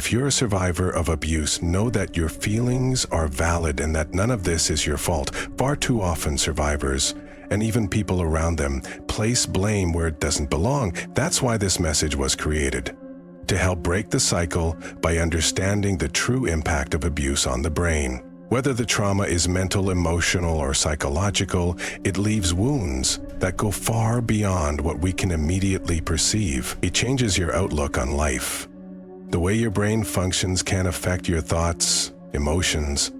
If you're a survivor of abuse, know that your feelings are valid and that none of this is your fault. Far too often, survivors, and even people around them, place blame where it doesn't belong. That's why this message was created, to help break the cycle by understanding the true impact of abuse on the brain. Whether the trauma is mental, emotional, or psychological, it leaves wounds that go far beyond what we can immediately perceive. It changes your outlook on life. The way your brain functions can affect your thoughts, emotions,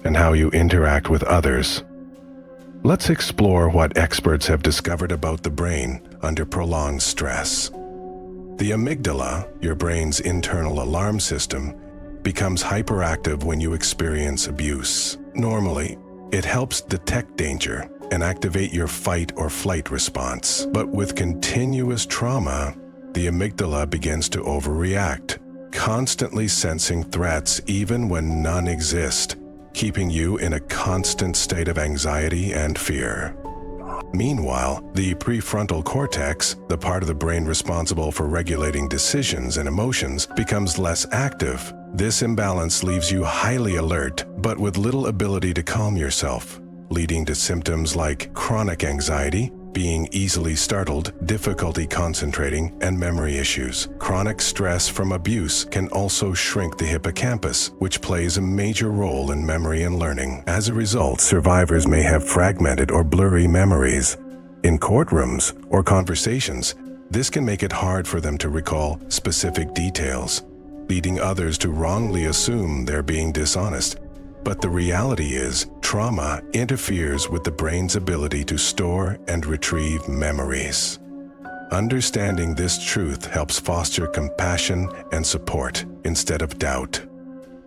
and how you interact with others. Let's explore what experts have discovered about the brain under prolonged stress. The amygdala, your brain's internal alarm system, becomes hyperactive when you experience abuse. Normally, it helps detect danger and activate your fight or flight response. But with continuous trauma, the amygdala begins to overreact, constantly sensing threats even when none exist, keeping you in a constant state of anxiety and fear. Meanwhile, the prefrontal cortex, the part of the brain responsible for regulating decisions and emotions, becomes less active. This imbalance leaves you highly alert, but with little ability to calm yourself, leading to symptoms like chronic anxiety, being easily startled, difficulty concentrating, and memory issues. Chronic stress from abuse can also shrink the hippocampus, which plays a major role in memory and learning. As a result, survivors may have fragmented or blurry memories. In courtrooms or conversations, this can make it hard for them to recall specific details, leading others to wrongly assume they're being dishonest. But the reality is, trauma interferes with the brain's ability to store and retrieve memories. Understanding this truth helps foster compassion and support instead of doubt.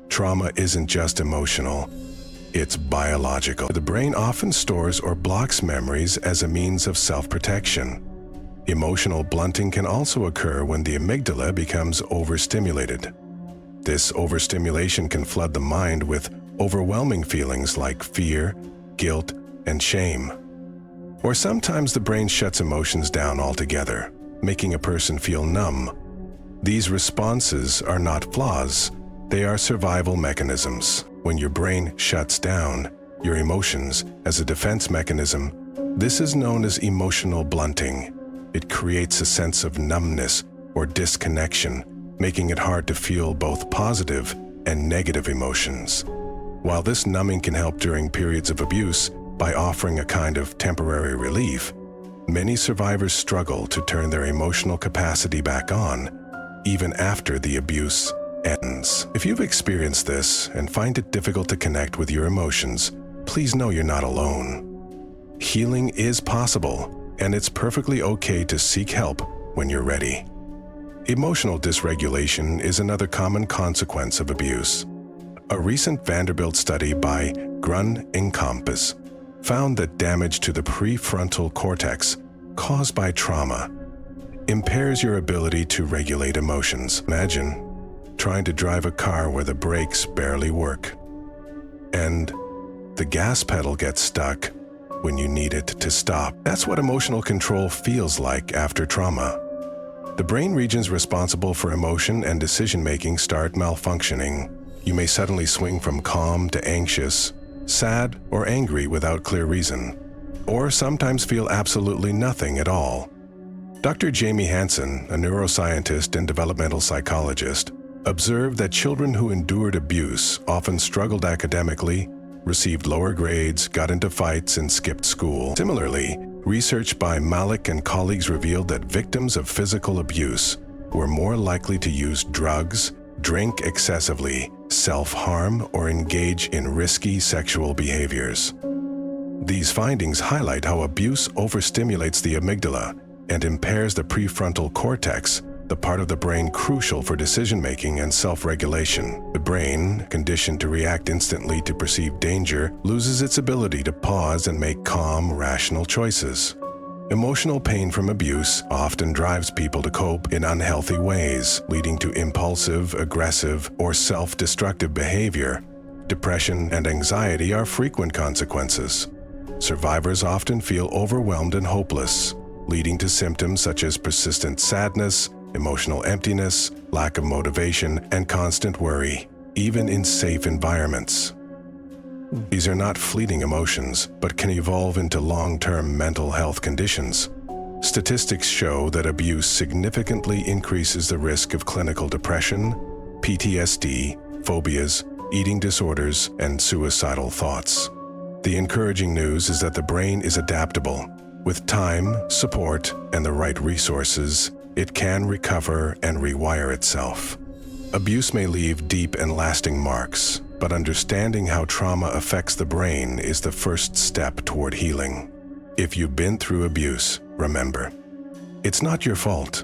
Trauma isn't just emotional, it's biological. The brain often stores or blocks memories as a means of self-protection. Emotional blunting can also occur when the amygdala becomes overstimulated. This overstimulation can flood the mind with overwhelming feelings like fear, guilt, and shame. Or sometimes the brain shuts emotions down altogether, making a person feel numb. These responses are not flaws, they are survival mechanisms. When your brain shuts down your emotions as a defense mechanism, this is known as emotional blunting. It creates a sense of numbness or disconnection, making it hard to feel both positive and negative emotions. While this numbing can help during periods of abuse by offering a kind of temporary relief, many survivors struggle to turn their emotional capacity back on, even after the abuse ends. If you've experienced this and find it difficult to connect with your emotions, please know you're not alone. Healing is possible, and it's perfectly okay to seek help when you're ready. Emotional dysregulation is another common consequence of abuse. A recent Vanderbilt study by Grun Encompass found that damage to the prefrontal cortex caused by trauma impairs your ability to regulate emotions. Imagine trying to drive a car where the brakes barely work, and the gas pedal gets stuck when you need it to stop. That's what emotional control feels like after trauma. The brain regions responsible for emotion and decision-making start malfunctioning. You may suddenly swing from calm to anxious, sad, or angry without clear reason, or sometimes feel absolutely nothing at all. Dr. Jamie Hansen, a neuroscientist and developmental psychologist, observed that children who endured abuse often struggled academically, received lower grades, got into fights, and skipped school. Similarly, research by Malik and colleagues revealed that victims of physical abuse were more likely to use drugs, drink excessively, self-harm, or engage in risky sexual behaviors. These findings highlight how abuse overstimulates the amygdala and impairs the prefrontal cortex, the part of the brain crucial for decision-making and self-regulation. The brain, conditioned to react instantly to perceived danger, loses its ability to pause and make calm, rational choices. Emotional pain from abuse often drives people to cope in unhealthy ways, leading to impulsive, aggressive, or self-destructive behavior. Depression and anxiety are frequent consequences. Survivors often feel overwhelmed and hopeless, leading to symptoms such as persistent sadness, emotional emptiness, lack of motivation, and constant worry, even in safe environments. These are not fleeting emotions, but can evolve into long-term mental health conditions. Statistics show that abuse significantly increases the risk of clinical depression, PTSD, phobias, eating disorders, and suicidal thoughts. The encouraging news is that the brain is adaptable. With time, support, and the right resources, it can recover and rewire itself. Abuse may leave deep and lasting marks, but understanding how trauma affects the brain is the first step toward healing. If you've been through abuse, remember, it's not your fault.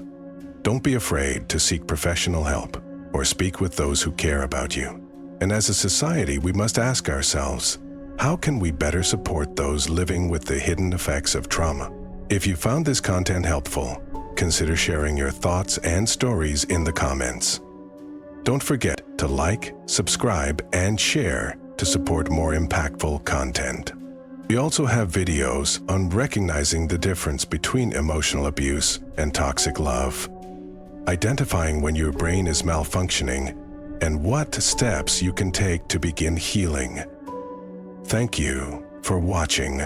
Don't be afraid to seek professional help or speak with those who care about you. And as a society, we must ask ourselves, how can we better support those living with the hidden effects of trauma? If you found this content helpful, consider sharing your thoughts and stories in the comments. Don't forget to like, subscribe, and share to support more impactful content. We also have videos on recognizing the difference between emotional abuse and toxic love, identifying when your brain is malfunctioning, and what steps you can take to begin healing. Thank you for watching.